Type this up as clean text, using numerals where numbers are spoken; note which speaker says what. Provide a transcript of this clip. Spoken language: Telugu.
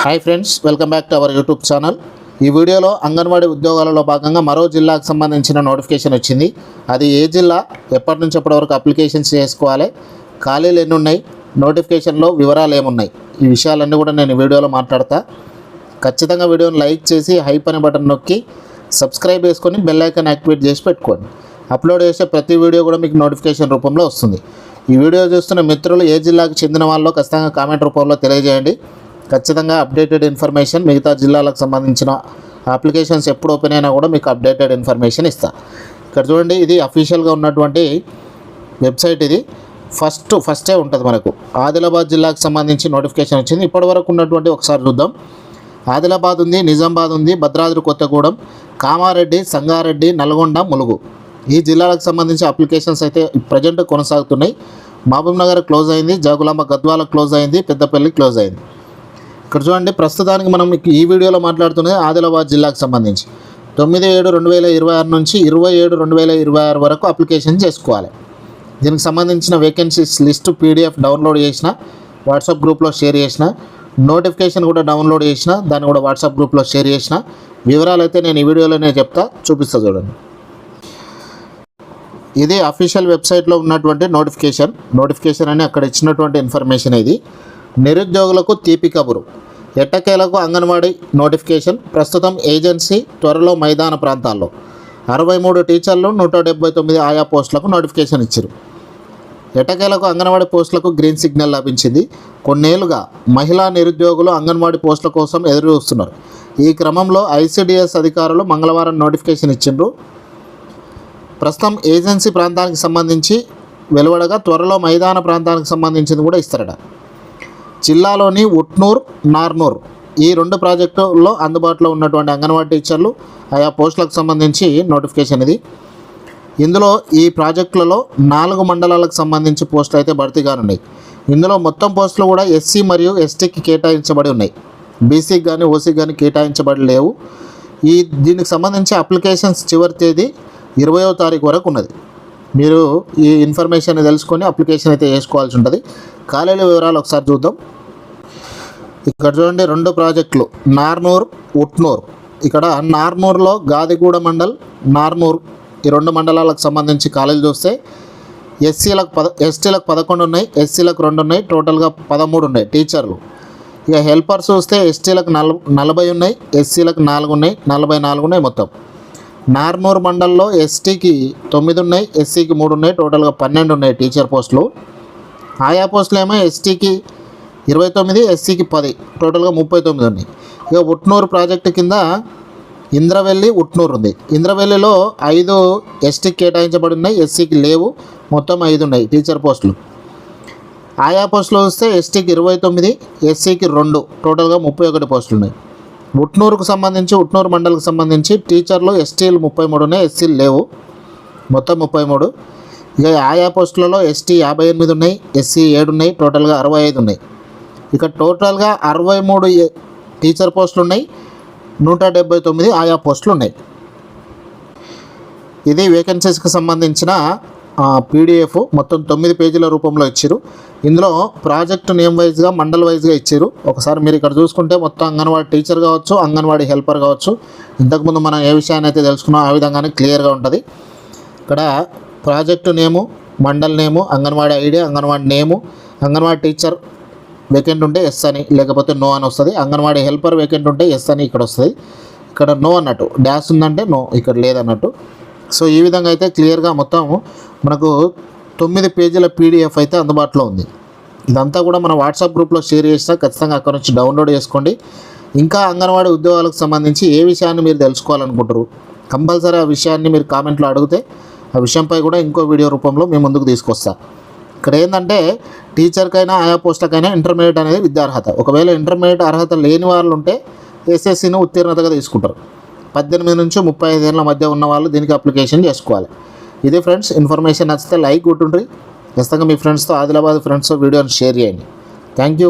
Speaker 1: Hi friends, welcome back to our YouTube channel. ఈ వీడియోలో అంగన్వాడీ ఉద్యోగాలలో భాగంగా మరో జిల్లాకు సంబంధించిన నోటిఫికేషన్ వచ్చింది. అది ఏ జిల్లా, ఎప్పటి నుంచి ఎప్పటి వరకు అప్లికేషన్స్ చేసుకోవాలి, ఖాళీలు ఎన్ని ఉన్నాయి, నోటిఫికేషన్లో వివరాలు ఏమున్నాయి, ఈ విషయాలన్నీ కూడా నేను ఈ వీడియోలో మాట్లాడతా. ఖచ్చితంగా వీడియోని లైక్ చేసి హైప్ అనే బటన్ నొక్కి సబ్స్క్రైబ్ చేసుకొని బెల్ ఐకాన్ యాక్టివేట్ చేసి పెట్టుకోండి. అప్లోడ్ చేసే ప్రతి వీడియో కూడా మీకు నోటిఫికేషన్ రూపంలో వస్తుంది. ఈ వీడియో చూస్తున్న మిత్రులు ఏ జిల్లాకు చెందిన వాళ్ళో ఖచ్చితంగా కామెంట్ రూపంలో తెలియజేయండి. ఖచ్చితంగా అప్డేటెడ్ ఇన్ఫర్మేషన్, మిగతా జిల్లాలకు సంబంధించిన అప్లికేషన్స్ ఎప్పుడు ఓపెన్ అయినా కూడా మీకు అప్డేటెడ్ ఇన్ఫర్మేషన్ ఇస్తా. ఇక్కడ చూడండి, ఇది అఫీషియల్గా ఉన్నటువంటి వెబ్సైట్. ఇది ఫస్టే ఉంటుంది మనకు. ఆదిలాబాద్ జిల్లాకు సంబంధించి నోటిఫికేషన్ వచ్చింది. ఇప్పటివరకు ఉన్నటువంటి ఒకసారి చూద్దాం. ఆదిలాబాద్ ఉంది, నిజామాబాద్ ఉంది, భద్రాద్రి కొత్తగూడెం, కామారెడ్డి, సంగారెడ్డి, నల్గొండ, ములుగు, ఈ జిల్లాలకు సంబంధించి అప్లికేషన్స్ అయితే ప్రజెంట్ కొనసాగుతున్నాయి. మహబూబ్ నగర్ క్లోజ్ అయింది, జగులాంబ గద్వాల క్లోజ్ అయింది, పెద్దపల్లి క్లోజ్ అయింది. ఇక్కడ చూడండి, ప్రస్తుతానికి మనం ఈ వీడియోలో మాట్లాడుతున్నది ఆదిలాబాద్ జిల్లాకు సంబంధించి 9/7/2026 నుంచి 27/2026 వరకు అప్లికేషన్ చేసుకోవాలి. దీనికి సంబంధించిన వేకెన్సీస్ లిస్టు PDF డౌన్లోడ్ చేసిన, వాట్సాప్ గ్రూప్లో షేర్ చేసిన, నోటిఫికేషన్ కూడా డౌన్లోడ్ చేసిన, దాన్ని కూడా వాట్సాప్ గ్రూప్లో షేర్ చేసిన. వివరాలు అయితే నేను ఈ వీడియోలోనే చెప్తా, చూపిస్తా చూడండి. ఇది అఫీషియల్ వెబ్సైట్లో ఉన్నటువంటి నోటిఫికేషన్ అని అక్కడ ఇచ్చినటువంటి ఇన్ఫర్మేషన్. ఇది నిరుద్యోగులకు తీపి కబురు. ఎట్టకేలకు అంగన్వాడీ నోటిఫికేషన్. ప్రస్తుతం ఏజెన్సీ, త్వరలో మైదాన ప్రాంతాల్లో 63 టీచర్లు, 179 ఆయా పోస్టులకు నోటిఫికేషన్ ఇచ్చారు. ఎట్టకేలకు అంగన్వాడీ పోస్టులకు గ్రీన్ సిగ్నల్ లభించింది. కొన్నేళ్లుగా మహిళా నిరుద్యోగులు అంగన్వాడీ పోస్టుల కోసం ఎదురు చూస్తున్నారు. ఈ క్రమంలో ICDS అధికారులు మంగళవారం నోటిఫికేషన్ ఇచ్చిండ్రు. ప్రస్తుతం ఏజెన్సీ ప్రాంతానికి సంబంధించి వెలువడగా త్వరలో మైదాన ప్రాంతానికి సంబంధించింది కూడా ఇస్తారట. జిల్లాలోని ఉట్నూర్, నార్నూర్, ఈ 2 ప్రాజెక్టుల్లో అందుబాటులో ఉన్నటువంటి అంగన్వాడీ టీచర్లు, ఆయా పోస్టులకు సంబంధించి నోటిఫికేషన్ ఇది. ఇందులో ఈ ప్రాజెక్టులలో 4 మండలాలకు సంబంధించి పోస్టులు అయితే భర్తీ కానున్నాయి. ఇందులో మొత్తం పోస్టులు కూడా SC మరియు STకి కేటాయించబడి ఉన్నాయి. BCకి కానీ OCకి కానీ కేటాయించబడి లేవు. దీనికి సంబంధించి అప్లికేషన్స్ చివరి తేదీ 20వ తారీఖు వరకు ఉన్నది. మీరు ఈ ఇన్ఫర్మేషన్ తెలుసుకొని అప్లికేషన్ అయితే వేసుకోవాల్సి ఉంటుంది. ఖాళీల వివరాలు ఒకసారి చూద్దాం. ఇక్కడ చూడండి, 2 ప్రాజెక్టులు, నార్నూర్, ఉట్నూర్. ఇక్కడ నార్నూర్లో గాదిగూడ మండల్, నార్నూర్, ఈ 2 మండలాలకు సంబంధించి ఖాళీలు చూస్తే STలకు 11 ఉన్నాయి, SCలకు 2 ఉన్నాయి, టోటల్గా 13 ఉన్నాయి టీచర్లు. ఇక హెల్పర్స్ చూస్తే STలకు 40 ఉన్నాయి, SCలకు 4 ఉన్నాయి, 44 ఉన్నాయి మొత్తం. నార్నూర్ మండల్లో STకి 9 ఉన్నాయి, SCకి 3 ఉన్నాయి, టోటల్గా 12 ఉన్నాయి టీచర్ పోస్టులు. ఆయా పోస్టులు ఏమో STకి 29, SCకి 10, టోటల్గా 39 ఉన్నాయి. ఇక ఉట్నూరు ప్రాజెక్టు కింద ఇంద్రవెల్లి, ఉట్నూరు ఉంది. ఇంద్రవెల్లిలో 5 STకి కేటాయించబడి ఉన్నాయి, SCకి లేవు, మొత్తం 5 ఉన్నాయి టీచర్ పోస్టులు. ఆయా పోస్టులు వస్తే STకి 29, SCకి 2, టోటల్గా 31 పోస్టులు ఉన్నాయి. ఉట్నూరుకు సంబంధించి, ఉట్నూరు మండలికి సంబంధించి టీచర్లు STలు 33 ఉన్నాయి, SCలు లేవు, మొత్తం 33. ఇక ఆయా పోస్టులలో ST 58 ఉన్నాయి, SC 7 ఉన్నాయి, టోటల్గా 65 ఉన్నాయి. ఇక టోటల్గా 63 టీచర్ పోస్టులు ఉన్నాయి, 179 ఆయా పోస్టులు ఉన్నాయి. ఇది వేకెన్సీస్కి సంబంధించిన PDF మొత్తం 9 పేజీల రూపంలో ఇచ్చారు. ఇందులో ప్రాజెక్టు నేమ్ వైజ్గా, మండల్ వైజ్గా ఇచ్చారు. ఒకసారి మీరు ఇక్కడ చూసుకుంటే మొత్తం అంగన్వాడీ టీచర్ కావచ్చు, అంగన్వాడీ హెల్పర్ కావచ్చు, ఇంతకుముందు మనం ఏ విషయాన్ని అయితే తెలుసుకున్నామో ఆ విధంగానే క్లియర్గా ఉంటుంది. ఇక్కడ ప్రాజెక్టు నేము, మండల్ నేము, అంగన్వాడీ ఐడి, అంగన్వాడీ నేము, అంగన్వాడీ టీచర్ వేకెంట్ ఉంటే ఎస్ అని, లేకపోతే నో అని వస్తుంది. అంగన్వాడీ హెల్పర్ వేకెంట్ ఉంటే ఎస్ అని ఇక్కడ వస్తుంది. ఇక్కడ నో అన్నట్టు, డాష్ ఉందంటే నో, ఇక్కడ లేదన్నట్టు. సో ఈ విధంగా అయితే క్లియర్గా మొత్తం మనకు 9 పేజీల PDF అయితే అందుబాటులో ఉంది. ఇదంతా కూడా మన వాట్సాప్ గ్రూప్లో షేర్ చేసినా ఖచ్చితంగా అక్కడ నుంచి డౌన్లోడ్ చేసుకోండి. ఇంకా అంగన్వాడీ ఉద్యోగాలకు సంబంధించి ఏ విషయాన్ని మీరు తెలుసుకోవాలనుకుంటారు, కంపల్సరీ ఆ విషయాన్ని మీరు కామెంట్లో అడిగితే ఆ విషయంపై కూడా ఇంకో వీడియో రూపంలో మేము ముందుకు తీసుకొస్తా. ఇక్కడ ఏంటంటే టీచర్కైనా ఆయా పోస్టులకైనా ఇంటర్మీడియట్ అనేది విద్యార్హత. ఒకవేళ ఇంటర్మీడియట్ అర్హత లేని వాళ్ళు ఉంటే SSCని ఉత్తీర్ణతగా తీసుకుంటారు. 18 నుంచి 35 ఏళ్ళ మధ్య ఉన్న వాళ్ళు దీనికి అప్లికేషన్ చేసుకోవాలి. ఇది ఫ్రెండ్స్, ఇన్ఫర్మేషన్ నచ్చితే లైక్ కొట్టుండ్రి. ఖచ్చితంగా మీ ఫ్రెండ్స్తో, ఆదిలాబాద్ ఫ్రెండ్స్తో వీడియోని షేర్ చేయండి. Thank you.